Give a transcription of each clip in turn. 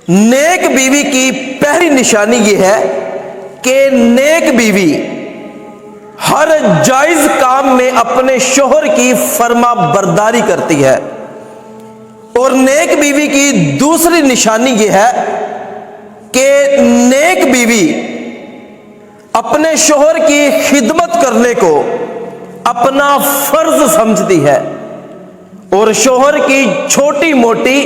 نیک بیوی کی پہلی نشانی یہ ہے کہ نیک بیوی ہر جائز کام میں اپنے شوہر کی فرما برداری کرتی ہے، اور نیک بیوی کی دوسری نشانی یہ ہے کہ نیک بیوی اپنے شوہر کی خدمت کرنے کو اپنا فرض سمجھتی ہے اور شوہر کی چھوٹی موٹی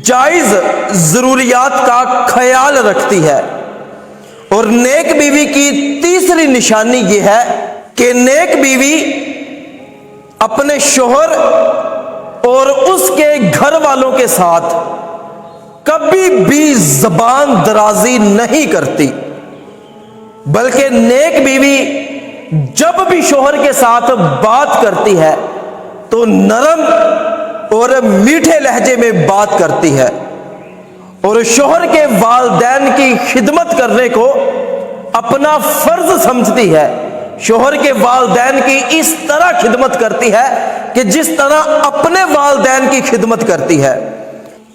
جائز ضروریات کا خیال رکھتی ہے۔ اور نیک بیوی کی تیسری نشانی یہ ہے کہ نیک بیوی اپنے شوہر اور اس کے گھر والوں کے ساتھ کبھی بھی زبان درازی نہیں کرتی، بلکہ نیک بیوی جب بھی شوہر کے ساتھ بات کرتی ہے تو نرم اور میٹھے لہجے میں بات کرتی ہے، اور شوہر کے والدین کی خدمت کرنے کو اپنا فرض سمجھتی ہے۔ شوہر کے والدین کی اس طرح خدمت کرتی ہے کہ جس طرح اپنے والدین کی خدمت کرتی ہے۔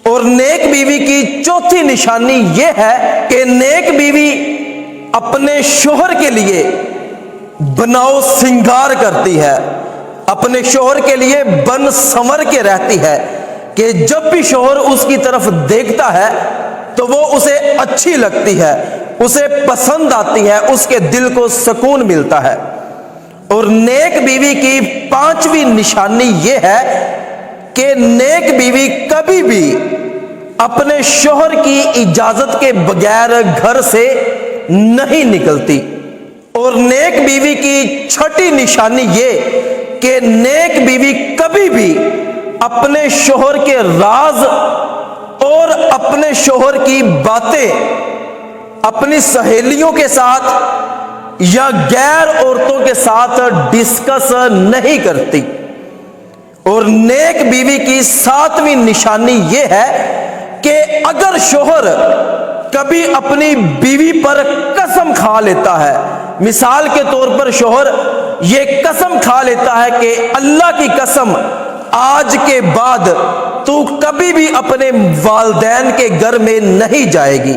اور نیک بیوی کی چوتھی نشانی یہ ہے کہ نیک بیوی اپنے شوہر کے لیے بناؤ سنگار کرتی ہے، اپنے شوہر کے لیے بن سنور کے رہتی ہے کہ جب بھی شوہر اس کی طرف دیکھتا ہے تو وہ اسے اچھی لگتی ہے، اسے پسند آتی ہے، اس کے دل کو سکون ملتا ہے۔ اور نیک بیوی کی پانچویں نشانی یہ ہے کہ نیک بیوی کبھی بھی اپنے شوہر کی اجازت کے بغیر گھر سے نہیں نکلتی۔ اور نیک بیوی کی چھٹی نشانی یہ کہ نیک بیوی کبھی بھی اپنے شوہر کے راز اور اپنے شوہر کی باتیں اپنی سہیلیوں کے ساتھ یا غیر عورتوں کے ساتھ ڈسکس نہیں کرتی۔ اور نیک بیوی کی ساتویں نشانی یہ ہے کہ اگر شوہر کبھی اپنی بیوی پر قسم کھا لیتا ہے، مثال کے طور پر شوہر یہ قسم کھا لیتا ہے کہ اللہ کی قسم آج کے بعد تو کبھی بھی اپنے والدین کے گھر میں نہیں جائے گی،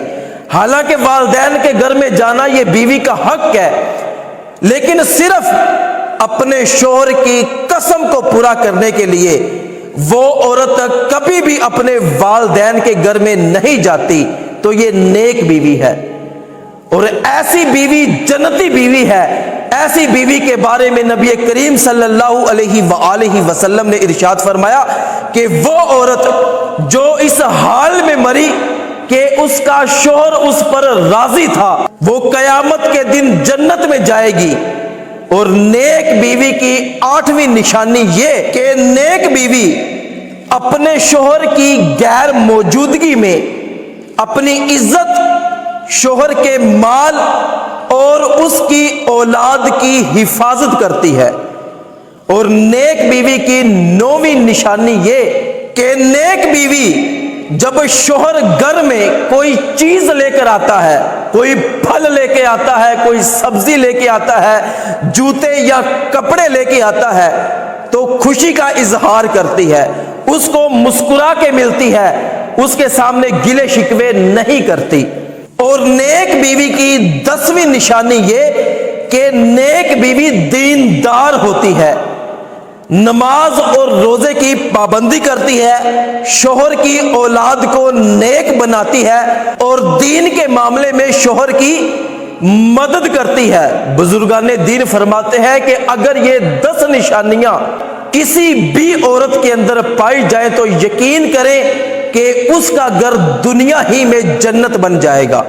حالانکہ والدین کے گھر میں جانا یہ بیوی کا حق ہے، لیکن صرف اپنے شوہر کی قسم کو پورا کرنے کے لیے وہ عورت کبھی بھی اپنے والدین کے گھر میں نہیں جاتی، تو یہ نیک بیوی ہے۔ اور ایسی بیوی جنتی بیوی ہے۔ ایسی بیوی کے بارے میں نبی کریم صلی اللہ علیہ وآلہ وسلم نے ارشاد فرمایا کہ وہ عورت جو اس حال میں مری کہ اس کا شوہر اس پر راضی تھا، وہ قیامت کے دن جنت میں جائے گی۔ اور نیک بیوی کی آٹھویں نشانی یہ کہ نیک بیوی اپنے شوہر کی غیر موجودگی میں اپنی عزت، شوہر کے مال اور اس کی اولاد کی حفاظت کرتی ہے۔ اور نیک بیوی کی نویں نشانی یہ کہ نیک بیوی جب شوہر گھر میں کوئی چیز لے کر آتا ہے، کوئی پھل لے کے آتا ہے، کوئی سبزی لے کے آتا ہے، جوتے یا کپڑے لے کے آتا ہے، تو خوشی کا اظہار کرتی ہے، اس کو مسکرا کے ملتی ہے، اس کے سامنے گلے شکوے نہیں کرتی۔ اور نیک بیوی کی 10ویں نشانی یہ کہ نیک بیوی دیندار ہوتی ہے، نماز اور روزے کی پابندی کرتی ہے، شوہر کی اولاد کو نیک بناتی ہے اور دین کے معاملے میں شوہر کی مدد کرتی ہے۔ بزرگان دین فرماتے ہیں کہ اگر یہ 10 نشانیاں کسی بھی عورت کے اندر پائی جائیں تو یقین کریں کہ اس کا گھر دنیا ہی میں جنت بن جائے گا۔